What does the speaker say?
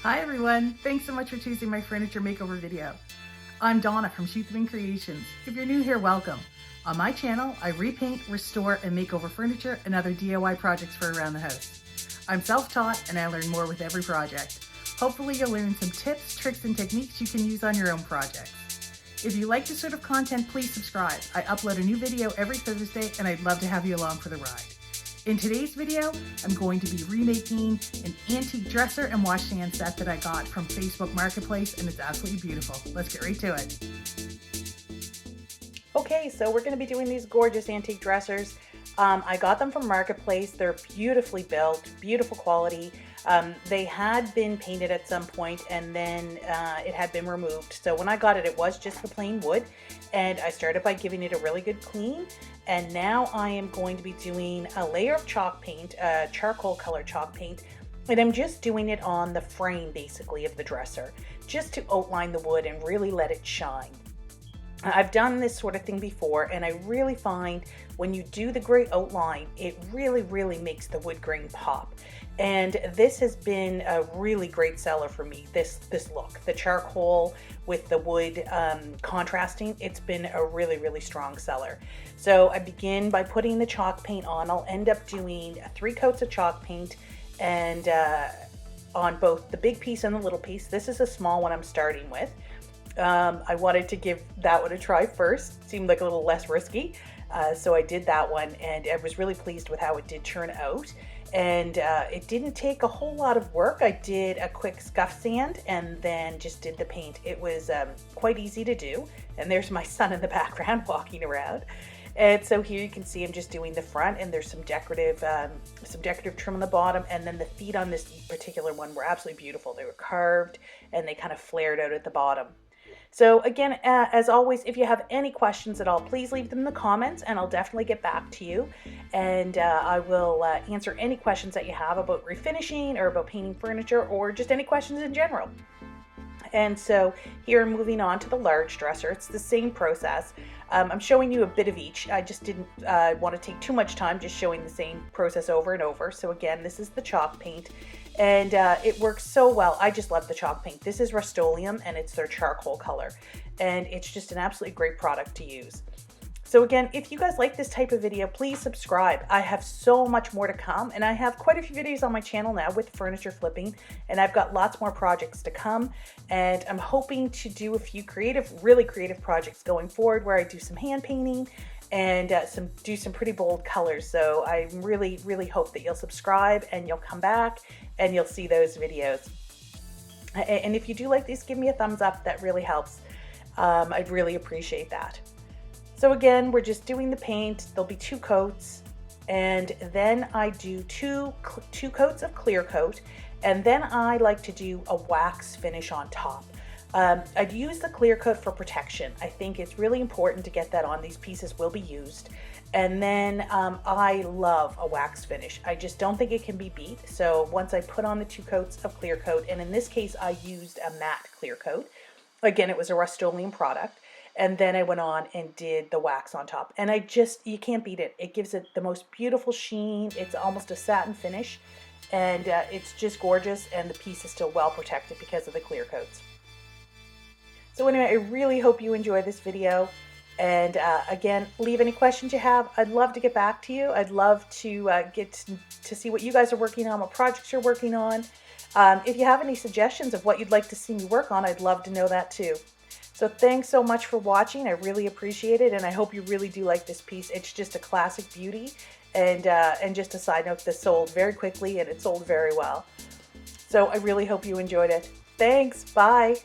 Hi everyone, thanks so much for choosing my furniture makeover video. I'm Donna from Creations. If you're new here, welcome. On my channel, I repaint, restore, and make over furniture and other DIY projects for around the house. I'm self-taught and I learn more with every project. Hopefully you'll learn some tips, tricks, and techniques you can use on your own projects. If you like this sort of content, please subscribe. I upload a new video every Thursday and I'd love to have you along for the ride. In today's video, I'm going to be remaking an antique dresser and washstand set that I got from Facebook Marketplace, and it's absolutely beautiful. Let's get right to it. Okay, so we're going to be doing these gorgeous antique dressers. I got them from Marketplace. They're beautifully built, beautiful quality. They had been painted at some point and then it had been removed. So when I got it, it was just the plain wood, and I started by giving it a really good clean. And now I am going to be doing a layer of chalk paint, charcoal color chalk paint, and I'm just doing it on the frame basically of the dresser, just to outline the wood and really let it shine. I've done this sort of thing before, and I really find when you do the gray outline, it really makes the wood grain pop. And this has been a really great seller for me, this look. The charcoal with the wood contrasting, it's been a really strong seller. So I begin by putting the chalk paint on. I'll end up doing 3 coats of chalk paint, and on both the big piece and the little piece. This is a small one I'm starting with. I wanted to give that one a try first. Seemed like a little less risky. So I did that one, and I was really pleased with how it did turn out. And it didn't take a whole lot of work. I did a quick scuff sand and then just did the paint. It was quite easy to do. And there's my son in the background walking around. And so here you can see I'm just doing the front, and there's some decorative trim on the bottom, and then the feet on this particular one were absolutely beautiful. They were carved and they kind of flared out at the bottom. So again, as always, if you have any questions at all, please leave them in the comments and I'll definitely get back to you. And I will answer any questions that you have about refinishing or about painting furniture, or just any questions in general. And so here, moving on to the large dresser, it's the same process. I'm showing you a bit of each. I just didn't want to take too much time just showing the same process over and over. So again, this is the chalk paint, and it works so well. I just love the chalk paint. This is Rustoleum, and it's their charcoal color, and it's just an absolutely great product to use. So again, if you guys like this type of video, please subscribe. I have so much more to come, and I have quite a few videos on my channel now with furniture flipping, and I've got lots more projects to come, and I'm hoping to do a few really creative projects going forward where I do some hand painting and do some pretty bold colors. So I really hope that you'll subscribe and you'll come back and you'll see those videos. And if you do like these, give me a thumbs up. That really helps. I'd really appreciate that. So again, we're just doing the paint. There'll be 2 coats, and then I do two coats of clear coat, and then I like to do a wax finish on top. I'd use the clear coat for protection. I think it's really important to get that on. These pieces will be used. And then I love a wax finish. I just don't think it can be beat. So once I put on the 2 coats of clear coat, and in this case I used a matte clear coat. Again, it was a Rustoleum product. And then I went on and did the wax on top. And you can't beat it. It gives it the most beautiful sheen. It's almost a satin finish. And it's just gorgeous. And the piece is still well protected because of the clear coats. So anyway, I really hope you enjoy this video. And again, leave any questions you have. I'd love to get back to you. I'd love to get to see what you guys are working on, what projects you're working on. If you have any suggestions of what you'd like to see me work on, I'd love to know that too. So thanks so much for watching. I really appreciate it, and I hope you really do like this piece. It's just a classic beauty, and just a side note, this sold very quickly and it sold very well. So I really hope you enjoyed it. Thanks. Bye.